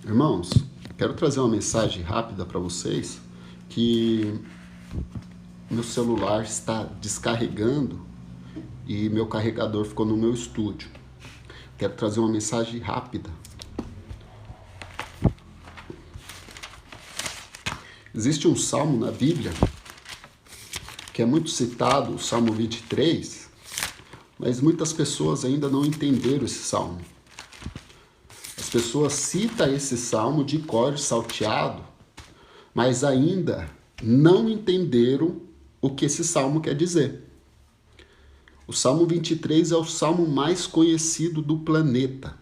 Irmãos, quero trazer uma mensagem rápida para vocês que meu celular está descarregando e meu carregador ficou no meu estúdio. Quero trazer uma mensagem rápida. Existe um salmo na Bíblia que é muito citado, o Salmo 23, mas muitas pessoas ainda não entenderam esse salmo. As pessoas citam esse salmo de cor salteado, mas ainda não entenderam o que esse salmo quer dizer. O Salmo 23 é o salmo mais conhecido do planeta,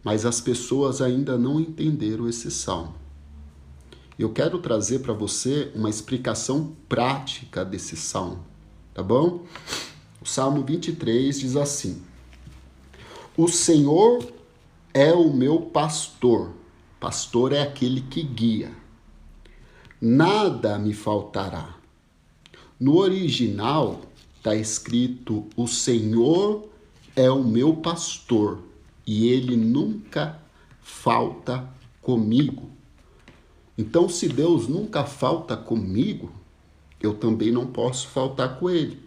mas as pessoas ainda não entenderam esse salmo. Eu quero trazer para você uma explicação prática desse salmo, tá bom? O Salmo 23 diz assim: O Senhor é o meu pastor. Pastor é aquele que guia. Nada me faltará. No original está escrito: O Senhor é o meu pastor e ele nunca falta comigo. Então, se Deus nunca falta comigo, eu também não posso faltar com ele.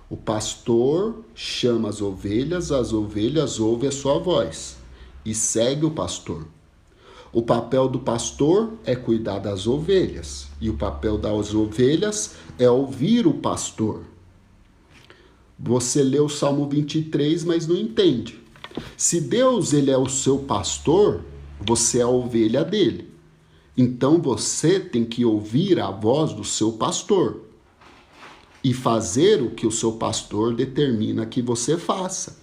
O pastor chama as ovelhas ouvem a sua voz e segue o pastor. O papel do pastor é cuidar das ovelhas e o papel das ovelhas é ouvir o pastor. Você lê o Salmo 23, mas não entende. Se Deus ele é o seu pastor, você é a ovelha dele. Então você tem que ouvir a voz do seu pastor e fazer o que o seu pastor determina que você faça.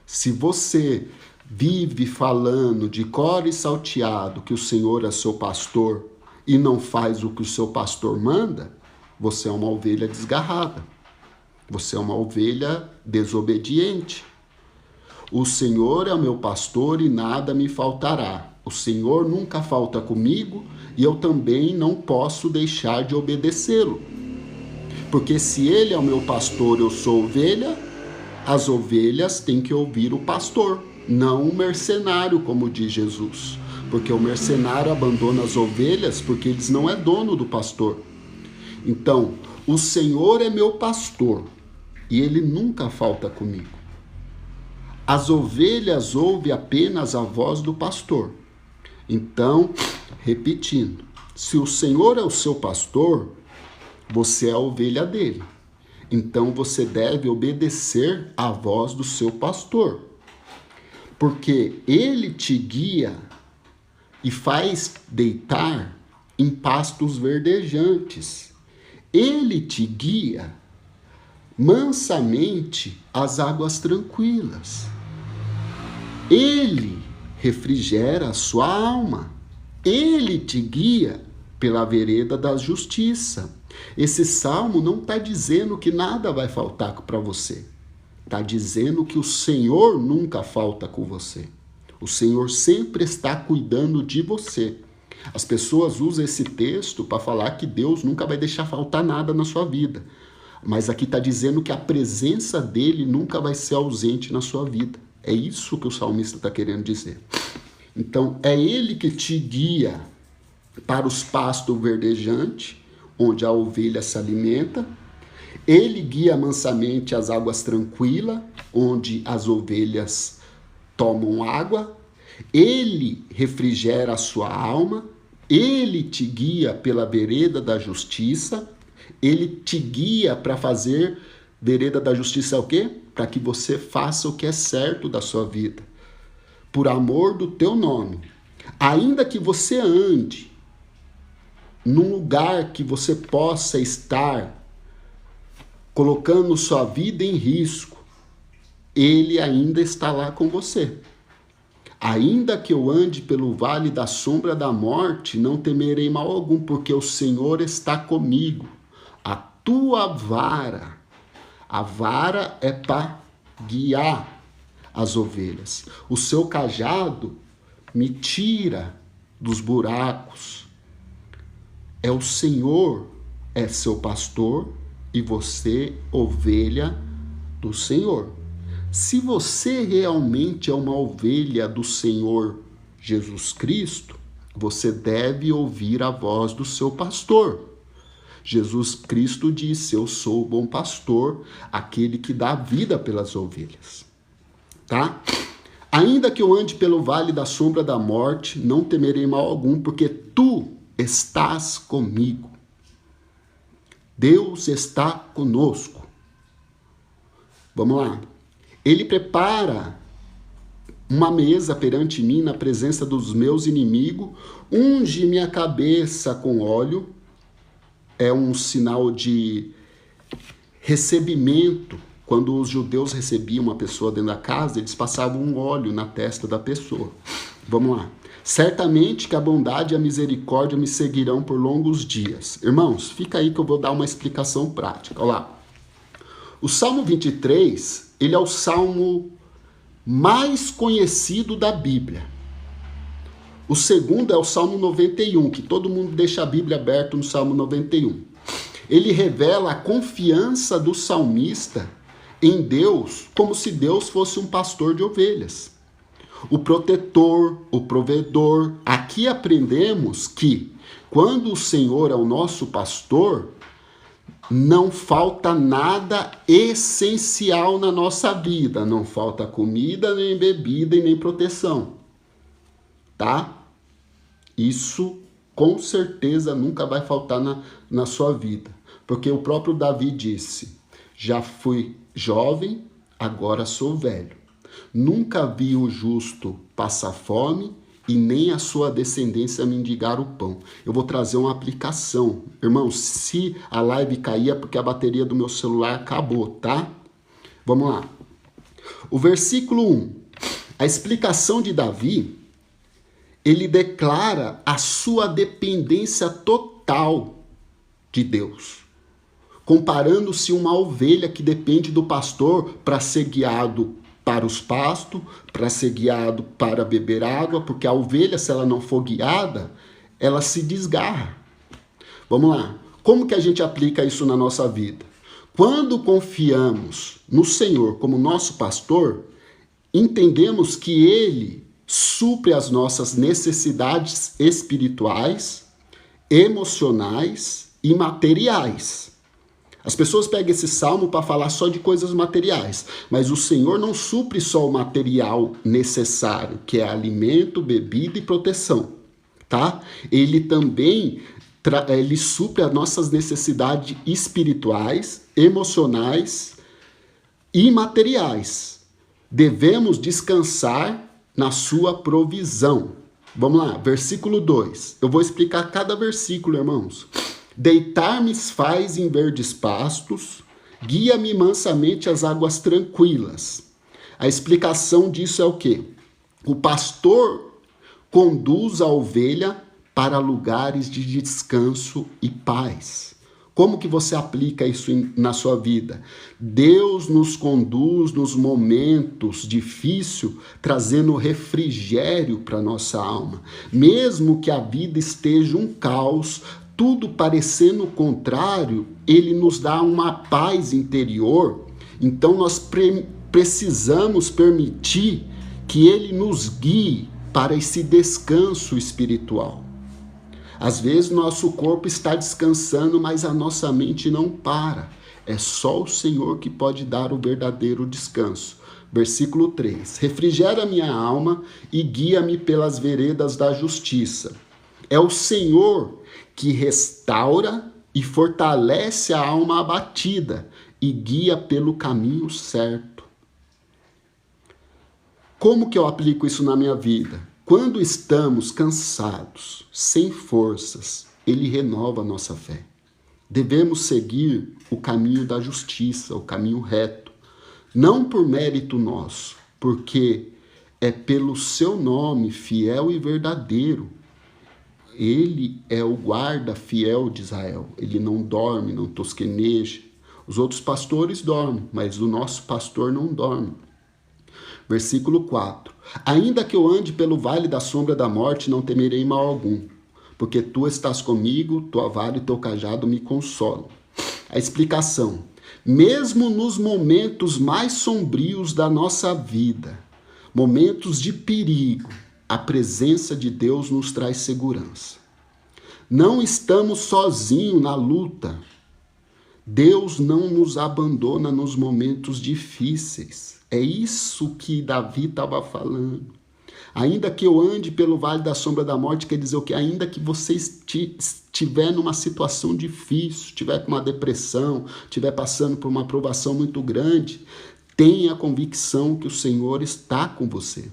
Se você vive falando de cor e salteado que o Senhor é seu pastor e não faz o que o seu pastor manda, você é uma ovelha desgarrada. Você é uma ovelha desobediente. O Senhor é o meu pastor e nada me faltará. O Senhor nunca falta comigo e eu também não posso deixar de obedecê-lo. Porque se ele é o meu pastor, eu sou ovelha, as ovelhas têm que ouvir o pastor, não o mercenário, como diz Jesus. Porque o mercenário abandona as ovelhas porque eles não é dono do pastor. Então, o Senhor é meu pastor e ele nunca falta comigo. As ovelhas ouvem apenas a voz do pastor. Então, repetindo, se o Senhor é o seu pastor, você é a ovelha dele. Então você deve obedecer à voz do seu pastor. Porque ele te guia e faz deitar em pastos verdejantes. Ele te guia mansamente às águas tranquilas. Ele refrigera a sua alma. Ele te guia pela vereda da justiça. Esse salmo não está dizendo que nada vai faltar para você. Está dizendo que o Senhor nunca falta com você. O Senhor sempre está cuidando de você. As pessoas usam esse texto para falar que Deus nunca vai deixar faltar nada na sua vida. Mas aqui está dizendo que a presença dele nunca vai ser ausente na sua vida. É isso que o salmista está querendo dizer. Então, é ele que te guia para os pastos verdejantes, onde a ovelha se alimenta. Ele guia mansamente as águas tranquilas, onde as ovelhas tomam água. Ele refrigera a sua alma. Ele te guia pela vereda da justiça. Ele te guia para fazer vereda da justiça é o quê? Para que você faça o que é certo da sua vida. Por amor do teu nome. Ainda que você ande num lugar que você possa estar colocando sua vida em risco, ele ainda está lá com você. Ainda que eu ande pelo vale da sombra da morte, não temerei mal algum, porque o Senhor está comigo. A tua vara, a vara é para guiar as ovelhas. O seu cajado me tira dos buracos. É o Senhor, é seu pastor e você, ovelha do Senhor. Se você realmente é uma ovelha do Senhor Jesus Cristo, você deve ouvir a voz do seu pastor. Jesus Cristo disse: eu sou o bom pastor, aquele que dá vida pelas ovelhas. Tá? Ainda que eu ande pelo vale da sombra da morte, não temerei mal algum, porque tu estás comigo. Deus está conosco. Vamos lá. Ele prepara uma mesa perante mim na presença dos meus inimigos, unge minha cabeça com óleo, é um sinal de recebimento. Quando os judeus recebiam uma pessoa dentro da casa, eles passavam um óleo na testa da pessoa. Vamos lá. Certamente que a bondade e a misericórdia me seguirão por longos dias. Irmãos, fica aí que eu vou dar uma explicação prática. Olha lá. O Salmo 23, ele é o salmo mais conhecido da Bíblia. O segundo é o Salmo 91, que todo mundo deixa a Bíblia aberta no Salmo 91. Ele revela a confiança do salmista em Deus, como se Deus fosse um pastor de ovelhas. O protetor, o provedor. Aqui aprendemos que quando o Senhor é o nosso pastor, não falta nada essencial na nossa vida. Não falta comida, nem bebida e nem proteção. Tá? Isso com certeza nunca vai faltar na sua vida. Porque o próprio Davi disse: já fui jovem, agora sou velho. Nunca vi o justo passar fome e nem a sua descendência mendigar o pão. Eu vou trazer uma aplicação. Irmão, se a live cair é porque a bateria do meu celular acabou, tá? Vamos lá. O versículo 1. A explicação de Davi, ele declara a sua dependência total de Deus. Comparando-se uma ovelha que depende do pastor para ser guiado para os pastos, para ser guiado para beber água, porque a ovelha, se ela não for guiada, ela se desgarra. Vamos lá. Como que a gente aplica isso na nossa vida? Quando confiamos no Senhor como nosso pastor, entendemos que Ele supre as nossas necessidades espirituais, emocionais e materiais. As pessoas pegam esse salmo para falar só de coisas materiais, mas o Senhor não supre só o material necessário, que é alimento, bebida e proteção, tá? Ele também ele supre as nossas necessidades espirituais, emocionais e materiais. Devemos descansar na sua provisão. Vamos lá, versículo 2. Eu vou explicar cada versículo, irmãos. Deitar-me faz em verdes pastos, guia-me mansamente às águas tranquilas. A explicação disso é o quê? O pastor conduz a ovelha para lugares de descanso e paz. Como que você aplica isso na sua vida? Deus nos conduz nos momentos difíceis, trazendo refrigério para nossa alma. Mesmo que a vida esteja um caos, tudo parecendo o contrário, ele nos dá uma paz interior. Então nós precisamos permitir que ele nos guie para esse descanso espiritual. Às vezes nosso corpo está descansando, mas a nossa mente não para. É só o Senhor que pode dar o verdadeiro descanso. Versículo 3. Refrigera minha alma e guia-me pelas veredas da justiça. É o Senhor que restaura e fortalece a alma abatida e guia pelo caminho certo. Como que eu aplico isso na minha vida? Quando estamos cansados, sem forças, Ele renova a nossa fé. Devemos seguir o caminho da justiça, o caminho reto, não por mérito nosso, porque é pelo seu nome fiel e verdadeiro. Ele é o guarda fiel de Israel. Ele não dorme, não tosqueneja. Os outros pastores dormem, mas o nosso pastor não dorme. Versículo 4. Ainda que eu ande pelo vale da sombra da morte, não temerei mal algum, porque tu estás comigo, tua vara e teu cajado me consolam. A explicação. Mesmo nos momentos mais sombrios da nossa vida, momentos de perigo, a presença de Deus nos traz segurança. Não estamos sozinhos na luta. Deus não nos abandona nos momentos difíceis. É isso que Davi estava falando. Ainda que eu ande pelo vale da sombra da morte, quer dizer o quê? Ainda que você estiver numa situação difícil, estiver com uma depressão, estiver passando por uma provação muito grande, tenha a convicção que o Senhor está com você.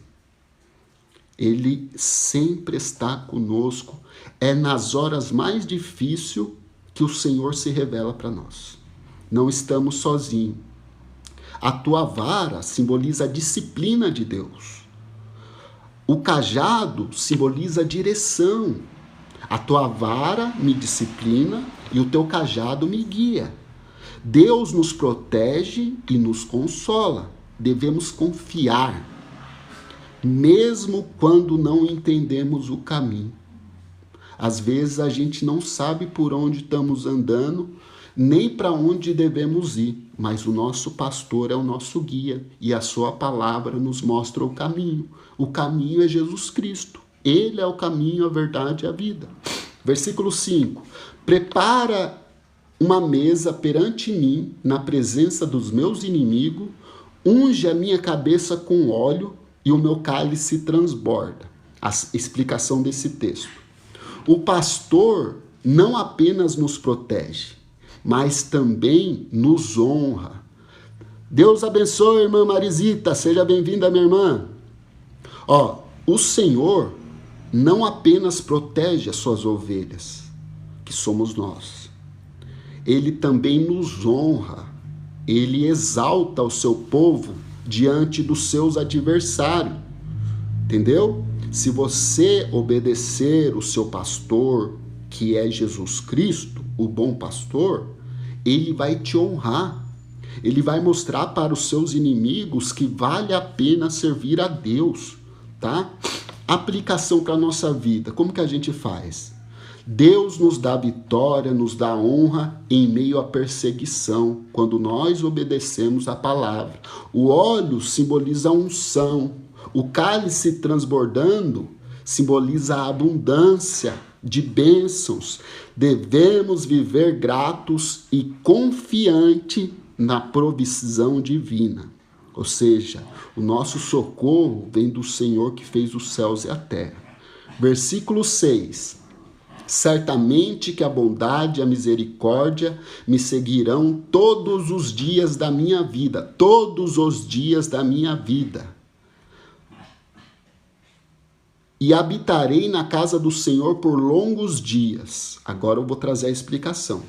Ele sempre está conosco. É nas horas mais difíceis que o Senhor se revela para nós. Não estamos sozinhos. A tua vara simboliza a disciplina de Deus. O cajado simboliza a direção. A tua vara me disciplina e o teu cajado me guia. Deus nos protege e nos consola. Devemos confiar, mesmo quando não entendemos o caminho. Às vezes a gente não sabe por onde estamos andando, nem para onde devemos ir, mas o nosso pastor é o nosso guia e a sua palavra nos mostra o caminho. O caminho é Jesus Cristo. Ele é o caminho, a verdade e a vida. Versículo 5. Prepara uma mesa perante mim, na presença dos meus inimigos, unge a minha cabeça com óleo e o meu cálice transborda. A explicação desse texto. O pastor não apenas nos protege, mas também nos honra. Deus abençoe, irmã Marisita, seja bem-vinda, minha irmã. O Senhor não apenas protege as suas ovelhas, que somos nós. Ele também nos honra. Ele exalta o seu povo diante dos seus adversários. Entendeu? Se você obedecer o seu pastor, que é Jesus Cristo, o bom pastor, ele vai te honrar. Ele vai mostrar para os seus inimigos que vale a pena servir a Deus, tá? Aplicação para a nossa vida. Como que a gente faz? Deus nos dá vitória, nos dá honra em meio à perseguição, quando nós obedecemos a palavra. O óleo simboliza a unção. O cálice transbordando simboliza a abundância de bênçãos. Devemos viver gratos e confiante na provisão divina. Ou seja, o nosso socorro vem do Senhor que fez os céus e a terra. Versículo 6. Certamente que a bondade e a misericórdia me seguirão todos os dias da minha vida. Todos os dias da minha vida. E habitarei na casa do Senhor por longos dias. Agora eu vou trazer a explicação.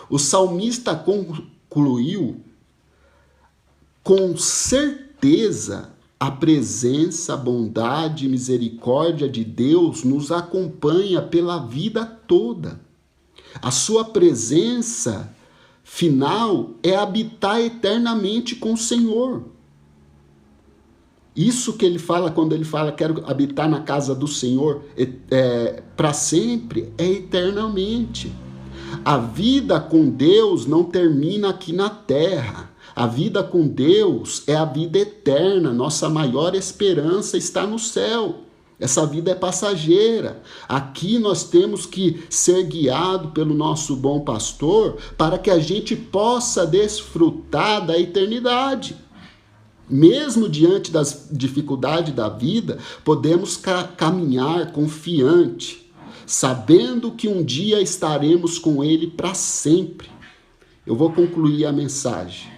O salmista concluiu: com certeza a presença, bondade e misericórdia de Deus nos acompanha pela vida toda. A sua presença final é habitar eternamente com o Senhor. Isso que ele fala quando ele fala quero habitar na casa do Senhor para sempre, é eternamente. A vida com Deus não termina aqui na terra. A vida com Deus é a vida eterna. Nossa maior esperança está no céu. Essa vida é passageira. Aqui nós temos que ser guiados pelo nosso bom pastor para que a gente possa desfrutar da eternidade. Mesmo diante das dificuldades da vida, podemos caminhar confiante, sabendo que um dia estaremos com Ele para sempre. Eu vou concluir a mensagem.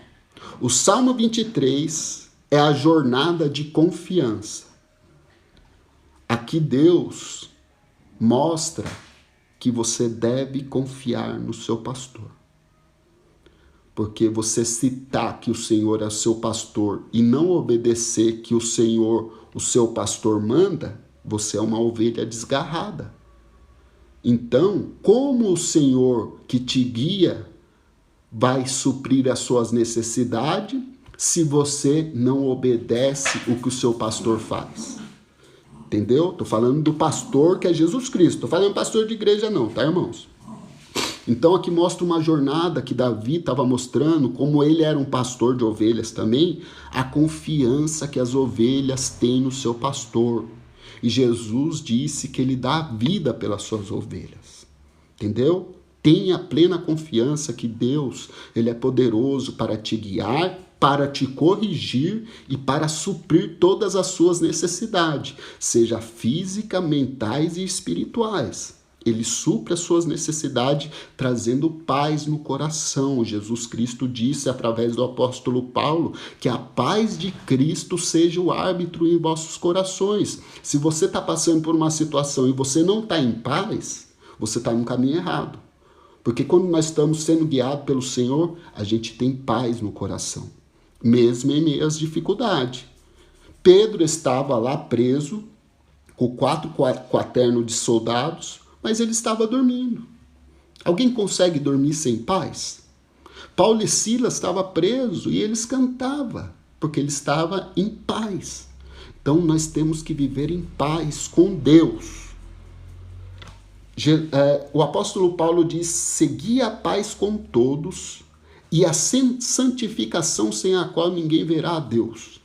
O Salmo 23 é a jornada de confiança. Aqui Deus mostra que você deve confiar no seu pastor. Porque você citar que o Senhor é seu pastor e não obedecer que o Senhor, o seu pastor, manda, você é uma ovelha desgarrada. Então, como o Senhor que te guia vai suprir as suas necessidades se você não obedece o que o seu pastor faz? Entendeu? Estou falando do pastor que é Jesus Cristo. Estou falando pastor de igreja não, tá, irmãos? Então aqui mostra uma jornada que Davi estava mostrando, como ele era um pastor de ovelhas também, a confiança que as ovelhas têm no seu pastor. E Jesus disse que ele dá vida pelas suas ovelhas. Entendeu? Tenha plena confiança que Deus, ele é poderoso para te guiar, para te corrigir e para suprir todas as suas necessidades, seja física, mentais e espirituais. Ele supre as suas necessidades, trazendo paz no coração. Jesus Cristo disse através do apóstolo Paulo que a paz de Cristo seja o árbitro em vossos corações. Se você está passando por uma situação e você não está em paz, você está no caminho errado. Porque quando nós estamos sendo guiados pelo Senhor, a gente tem paz no coração, mesmo em meio às dificuldades. Pedro estava lá preso, com 4 quaternos de soldados, mas ele estava dormindo. Alguém consegue dormir sem paz? Paulo e Silas estavam presos e eles cantavam, porque ele estava em paz. Então nós temos que viver em paz com Deus. O apóstolo Paulo diz: segui a paz com todos e a santificação sem a qual ninguém verá a Deus.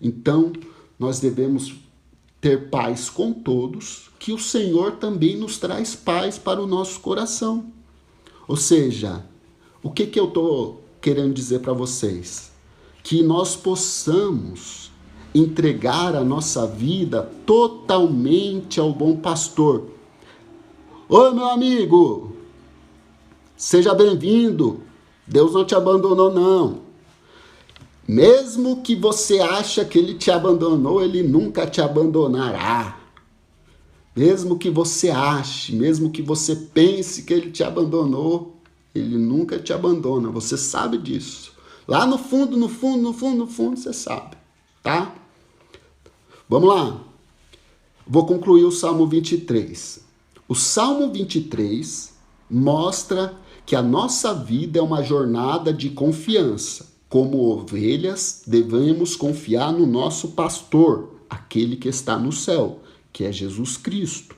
Então, nós devemos ter paz com todos, que o Senhor também nos traz paz para o nosso coração. Ou seja, o que eu estou querendo dizer para vocês? Que nós possamos entregar a nossa vida totalmente ao bom pastor. Oi, meu amigo, seja bem-vindo. Deus não te abandonou, não. Mesmo que você ache que ele te abandonou, ele nunca te abandonará. Mesmo que você ache, mesmo que você pense que ele te abandonou, ele nunca te abandona. Você sabe disso. Lá no fundo, no fundo, no fundo, no fundo, você sabe, tá? Vamos lá. Vou concluir o Salmo 23. O Salmo 23 mostra que a nossa vida é uma jornada de confiança. Como ovelhas, devemos confiar no nosso pastor, aquele que está no céu, que é Jesus Cristo,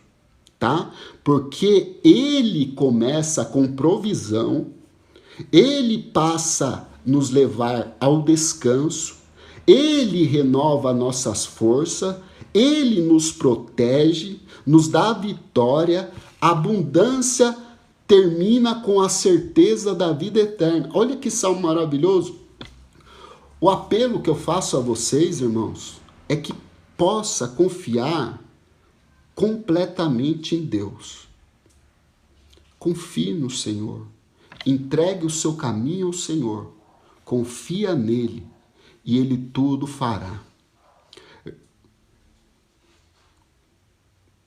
tá? Porque ele começa com provisão, ele passa a nos levar ao descanso, ele renova nossas forças, ele nos protege, nos dá vitória, a abundância termina com a certeza da vida eterna. Olha que salmo maravilhoso. O apelo que eu faço a vocês, irmãos, é que possa confiar completamente em Deus. Confie no Senhor. Entregue o seu caminho ao Senhor. Confia nele e ele tudo fará.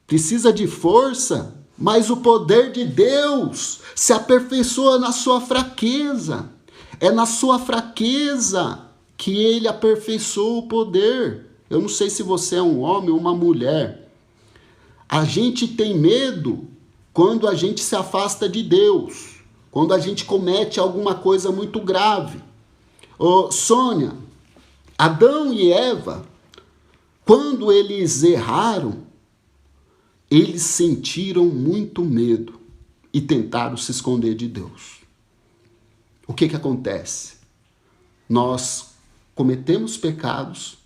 Precisa de força, mas o poder de Deus se aperfeiçoa na sua fraqueza. É na sua fraqueza que ele aperfeiçoa o poder. Eu não sei se você é um homem ou uma mulher. A gente tem medo quando a gente se afasta de Deus, quando a gente comete alguma coisa muito grave. Sônia, Adão e Eva, quando eles erraram, eles sentiram muito medo e tentaram se esconder de Deus. O que acontece? Nós cometemos pecados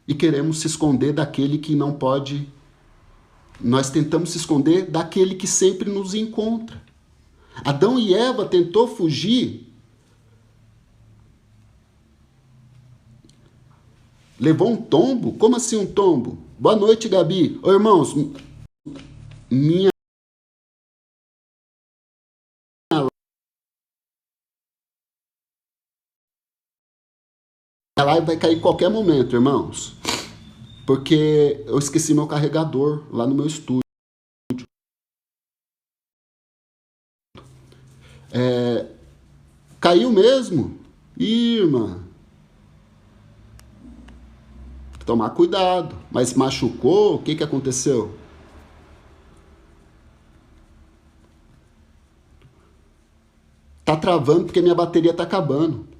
e queremos se esconder daquele que não pode. Nós tentamos se esconder daquele que sempre nos encontra. Adão e Eva tentou fugir. Levou um tombo? Como assim um tombo? Boa noite, Gabi. Ô, irmãos, minha live vai cair em qualquer momento, irmãos. Porque eu esqueci meu carregador lá no meu estúdio. Caiu mesmo? Ih, irmã. Tomar cuidado. Mas machucou? O que aconteceu? Tá travando porque minha bateria tá acabando.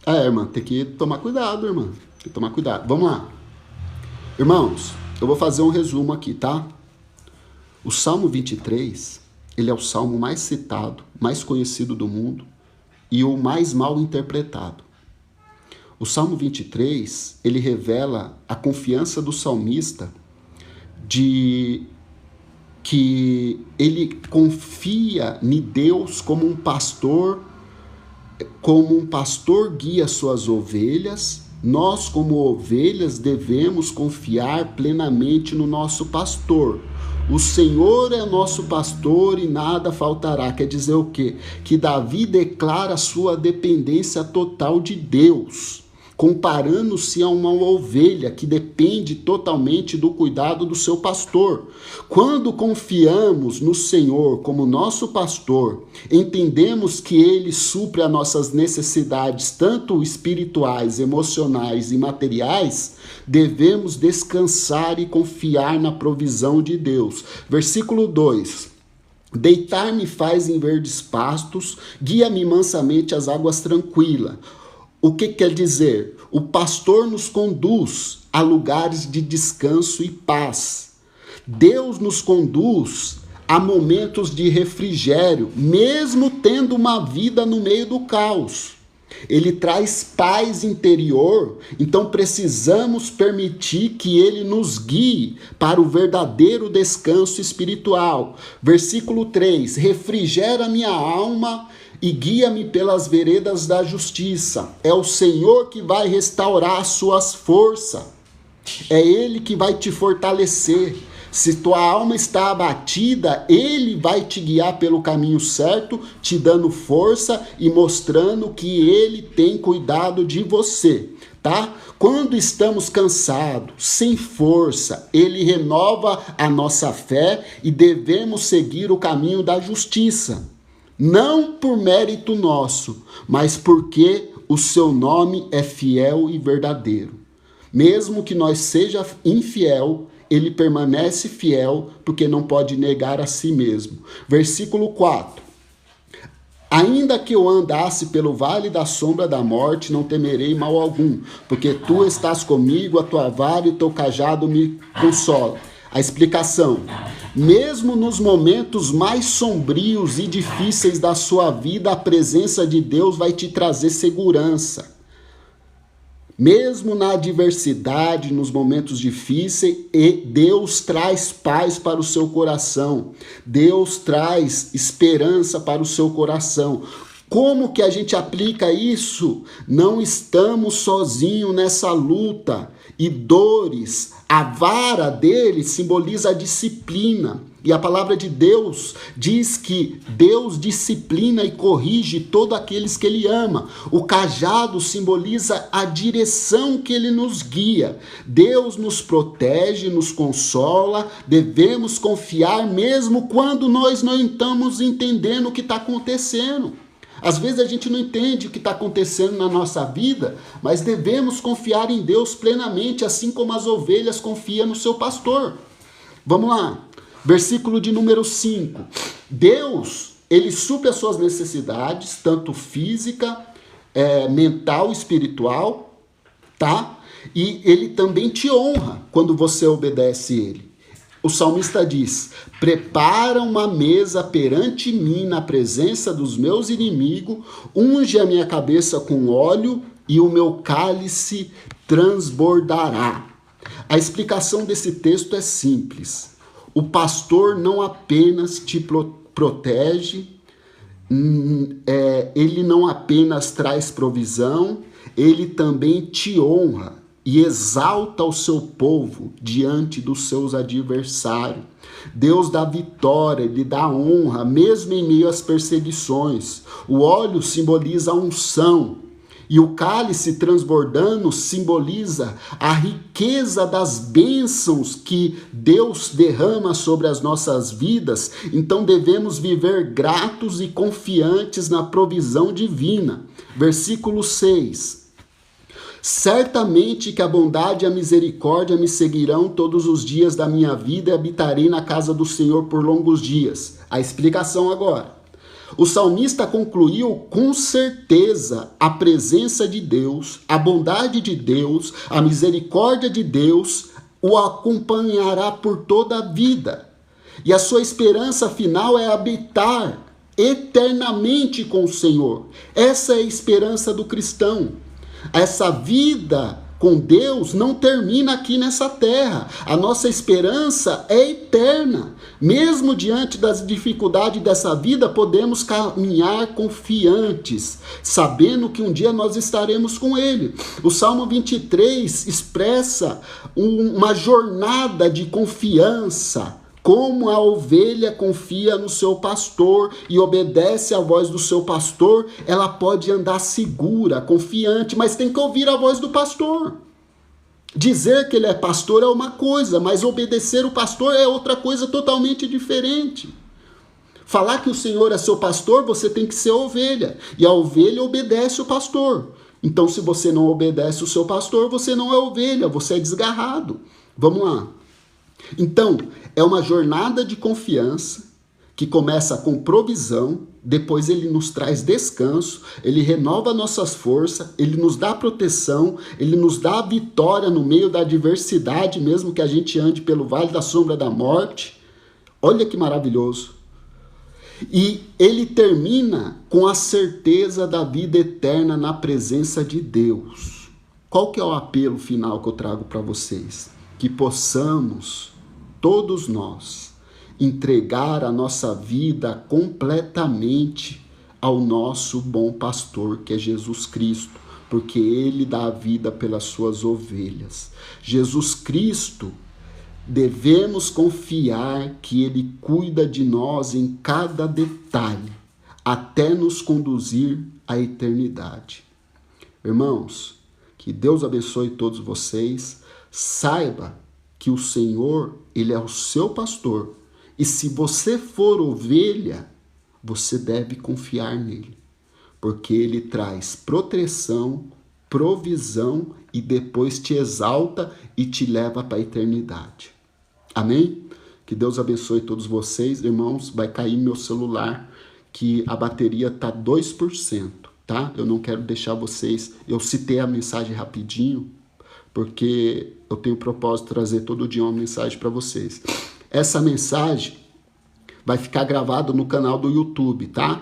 Irmã, tem que tomar cuidado, irmã. Tem que tomar cuidado. Vamos lá. Irmãos, eu vou fazer um resumo aqui, tá? O Salmo 23, ele é o salmo mais citado, mais conhecido do mundo e o mais mal interpretado. O Salmo 23, ele revela a confiança do salmista de que ele confia em Deus como um pastor guia suas ovelhas. Nós, como ovelhas, devemos confiar plenamente no nosso pastor. O Senhor é nosso pastor e nada faltará. Quer dizer o quê? Que Davi declara sua dependência total de Deus, comparando-se a uma ovelha que depende totalmente do cuidado do seu pastor. Quando confiamos no Senhor como nosso pastor, entendemos que Ele supre as nossas necessidades, tanto espirituais, emocionais e materiais, devemos descansar e confiar na provisão de Deus. Versículo 2. Deitar-me faz em verdes pastos, guia-me mansamente às águas tranquilas. O que quer dizer? O pastor nos conduz a lugares de descanso e paz. Deus nos conduz a momentos de refrigério, mesmo tendo uma vida no meio do caos. Ele traz paz interior, então precisamos permitir que ele nos guie para o verdadeiro descanso espiritual. Versículo 3: refrigera minha alma e guia-me pelas veredas da justiça. É o Senhor que vai restaurar as suas forças. É Ele que vai te fortalecer. Se tua alma está abatida, Ele vai te guiar pelo caminho certo, te dando força e mostrando que Ele tem cuidado de você, tá? Quando estamos cansados, sem força, Ele renova a nossa fé e devemos seguir o caminho da justiça. Não por mérito nosso, mas porque o seu nome é fiel e verdadeiro. Mesmo que nós seja infiel, ele permanece fiel, porque não pode negar a si mesmo. Versículo 4. Ainda que eu andasse pelo vale da sombra da morte, não temerei mal algum, porque tu estás comigo, a tua vara e o teu cajado me consolam. A explicação: mesmo nos momentos mais sombrios e difíceis da sua vida, a presença de Deus vai te trazer segurança. Mesmo na adversidade, nos momentos difíceis, Deus traz paz para o seu coração. Deus traz esperança para o seu coração. Como que a gente aplica isso? Não estamos sozinhos nessa luta e dores. A vara dele simboliza a disciplina. E a palavra de Deus diz que Deus disciplina e corrige todos aqueles que Ele ama. O cajado simboliza a direção que Ele nos guia. Deus nos protege, nos consola, devemos confiar mesmo quando nós não estamos entendendo o que está acontecendo. Às vezes a gente não entende o que está acontecendo na nossa vida, mas devemos confiar em Deus plenamente, assim como as ovelhas confiam no seu pastor. Vamos lá. Versículo de número 5. Deus, ele supre as suas necessidades, tanto física, mental, espiritual, tá? E ele também te honra quando você obedece ele. O salmista diz: prepara uma mesa perante mim na presença dos meus inimigos, unge a minha cabeça com óleo e o meu cálice transbordará. A explicação desse texto é simples. O pastor não apenas te protege, ele não apenas traz provisão, ele também te honra e exalta o seu povo diante dos seus adversários. Deus dá vitória, Ele dá honra, mesmo em meio às perseguições. O óleo simboliza a unção. E o cálice transbordando simboliza a riqueza das bênçãos que Deus derrama sobre as nossas vidas. Então devemos viver gratos e confiantes na provisão divina. Versículo 6. Certamente que a bondade e a misericórdia me seguirão todos os dias da minha vida e habitarei na casa do Senhor por longos dias. A explicação agora. O salmista concluiu com certeza a presença de Deus, a bondade de Deus, a misericórdia de Deus o acompanhará por toda a vida. E a sua esperança final é habitar eternamente com o Senhor. Essa é a esperança do cristão. Essa vida com Deus não termina aqui nessa terra. A nossa esperança é eterna. Mesmo diante das dificuldades dessa vida, podemos caminhar confiantes, sabendo que um dia nós estaremos com Ele. O Salmo 23 expressa uma jornada de confiança, como a ovelha confia no seu pastor e obedece à voz do seu pastor, ela pode andar segura, confiante, mas tem que ouvir a voz do pastor. Dizer que ele é pastor é uma coisa, mas obedecer o pastor é outra coisa totalmente diferente. Falar que o Senhor é seu pastor, você tem que ser ovelha, e a ovelha obedece o pastor. Então, se você não obedece o seu pastor, você não é ovelha, você é desgarrado. Vamos lá. Então, é uma jornada de confiança que começa com provisão, depois ele nos traz descanso, ele renova nossas forças, ele nos dá proteção, ele nos dá a vitória no meio da adversidade, mesmo que a gente ande pelo vale da sombra da morte. Olha que maravilhoso. E ele termina com a certeza da vida eterna na presença de Deus. Qual que é o apelo final que eu trago para vocês? Que possamos, todos nós, entregar a nossa vida completamente ao nosso bom pastor, que é Jesus Cristo, porque ele dá a vida pelas suas ovelhas. Jesus Cristo, devemos confiar que ele cuida de nós em cada detalhe, até nos conduzir à eternidade. Irmãos, que Deus abençoe todos vocês. Saiba que o Senhor, ele é o seu pastor. E se você for ovelha, você deve confiar nele. Porque ele traz proteção, provisão e depois te exalta e te leva para a eternidade. Amém? Que Deus abençoe todos vocês. Irmãos, vai cair meu celular, que a bateria está 2%, tá? Eu não quero deixar vocês... Eu citei a mensagem rapidinho, porque eu tenho o propósito de trazer todo dia uma mensagem para vocês. Essa mensagem vai ficar gravada no canal do YouTube, tá?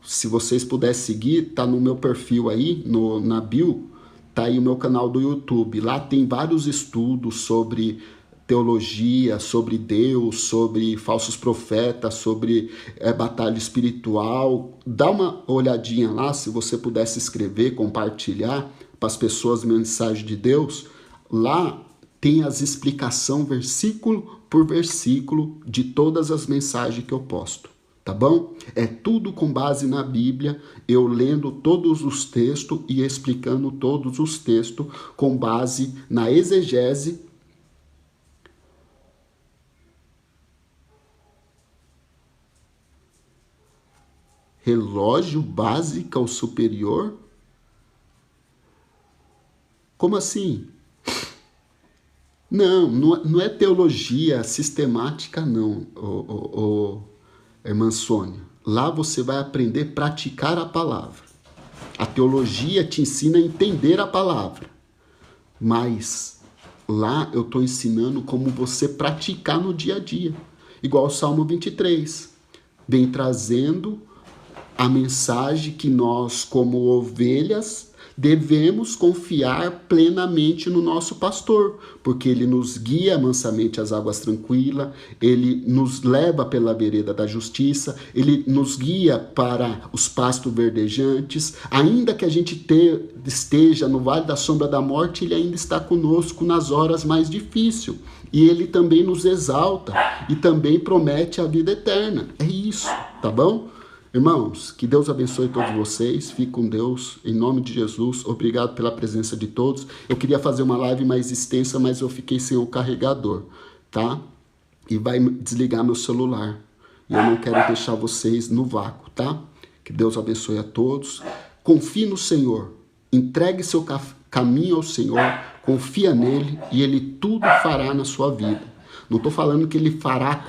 Se vocês puderem seguir, tá no meu perfil aí, na bio, tá aí o meu canal do YouTube. Lá tem vários estudos sobre teologia, sobre Deus, sobre falsos profetas, sobre batalha espiritual. Dá uma olhadinha lá, se você pudesse escrever, compartilhar para as pessoas a mensagem de Deus. Lá tem as explicações versículo por versículo de todas as mensagens que eu posto, tá bom? É tudo com base na Bíblia, eu lendo todos os textos e explicando todos os textos com base na exegese. Relógio básico ao superior? Como assim? Não é teologia sistemática, não, irmã Sônia. Lá você vai aprender a praticar a palavra. A teologia te ensina a entender a palavra. Mas lá eu estou ensinando como você praticar no dia a dia. Igual o Salmo 23. Vem trazendo a mensagem que nós, como ovelhas, devemos confiar plenamente no nosso pastor, porque ele nos guia mansamente às águas tranquilas, ele nos leva pela vereda da justiça, ele nos guia para os pastos verdejantes. Ainda que a gente esteja no vale da sombra da morte, ele ainda está conosco nas horas mais difíceis. E ele também nos exalta e também promete a vida eterna. É isso, tá bom? Irmãos, que Deus abençoe todos vocês, fique com Deus, em nome de Jesus, obrigado pela presença de todos. Eu queria fazer uma live mais extensa, mas eu fiquei sem o carregador, tá? E vai desligar meu celular, e eu não quero deixar vocês no vácuo, tá? Que Deus abençoe a todos, confie no Senhor, entregue seu caminho ao Senhor, confia nele, e ele tudo fará na sua vida. Não estou falando que ele fará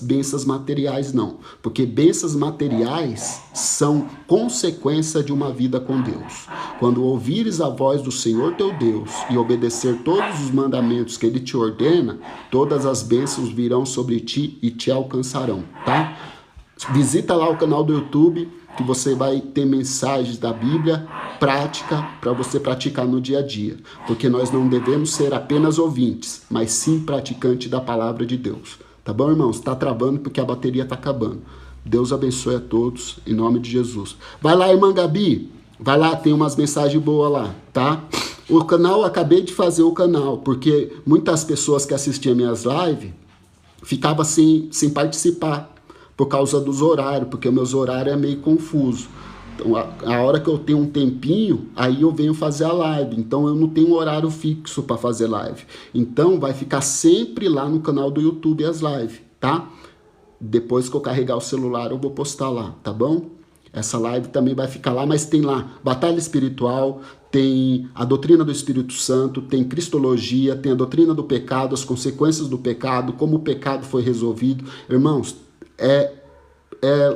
bênçãos materiais, não. Porque bênçãos materiais são consequência de uma vida com Deus. Quando ouvires a voz do Senhor teu Deus e obedecer todos os mandamentos que ele te ordena, todas as bênçãos virão sobre ti e te alcançarão, tá? Visita lá o canal do YouTube, que você vai ter mensagens da Bíblia prática para você praticar no dia a dia. Porque nós não devemos ser apenas ouvintes, mas sim praticantes da palavra de Deus. Tá bom, irmãos? Tá travando porque a bateria tá acabando. Deus abençoe a todos, em nome de Jesus. Vai lá, irmã Gabi. Vai lá, tem umas mensagens boas lá, tá? O canal, acabei de fazer o canal, porque muitas pessoas que assistiam minhas lives ficavam sem participar, por causa dos horários, porque meus horários é meio confuso. Então, a hora que eu tenho um tempinho, aí eu venho fazer a live. Então, eu não tenho um horário fixo para fazer live. Então, vai ficar sempre lá no canal do YouTube as lives, tá? Depois que eu carregar o celular, eu vou postar lá, tá bom? Essa live também vai ficar lá, mas tem lá Batalha Espiritual, tem a doutrina do Espírito Santo, tem Cristologia, tem a doutrina do pecado, as consequências do pecado, como o pecado foi resolvido. Irmãos,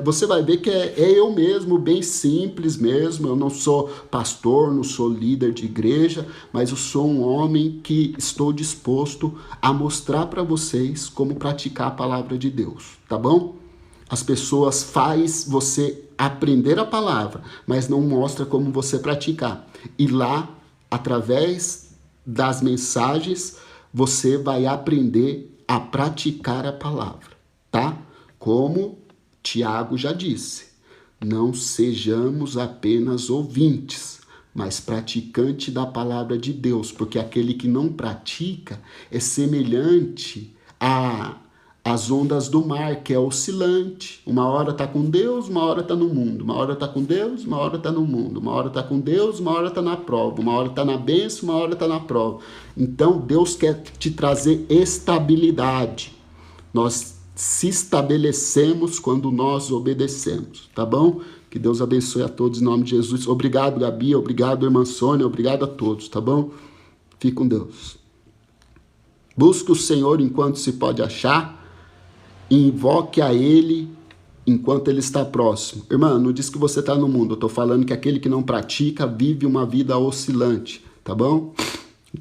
você vai ver que é eu mesmo, bem simples mesmo. Eu não sou pastor, não sou líder de igreja, mas eu sou um homem que estou disposto a mostrar para vocês como praticar a palavra de Deus, tá bom? As pessoas faz você aprender a palavra, mas não mostra como você praticar. E lá, através das mensagens, você vai aprender a praticar a palavra, tá? Como Tiago já disse, não sejamos apenas ouvintes, mas praticantes da palavra de Deus, porque aquele que não pratica é semelhante às ondas do mar, que é oscilante. Uma hora está com Deus, uma hora está no mundo. Uma hora está com Deus, uma hora está no mundo. Uma hora está com Deus, uma hora está na prova. Uma hora está na bênção, uma hora está na prova. Então, Deus quer te trazer estabilidade. Nós se estabelecemos quando nós obedecemos, tá bom? Que Deus abençoe a todos em nome de Jesus. Obrigado, Gabi, obrigado, irmã Sônia, obrigado a todos, tá bom? Fique com Deus. Busque o Senhor enquanto se pode achar, e invoque a Ele enquanto Ele está próximo. Irmã, não diz que você está no mundo, eu estou falando que aquele que não pratica vive uma vida oscilante, tá bom?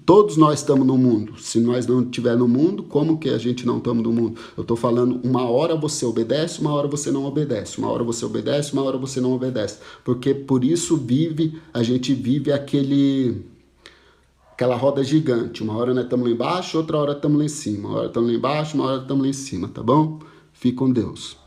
Todos nós estamos no mundo. Se nós não estivermos no mundo, como que a gente não estamos no mundo? Eu estou falando, uma hora você obedece, uma hora você não obedece. Uma hora você obedece, uma hora você não obedece. Porque por isso a gente vive aquela roda gigante. Uma hora nós estamos lá embaixo, outra hora estamos lá em cima. Uma hora estamos lá embaixo, uma hora estamos lá em cima, tá bom? Fique com Deus.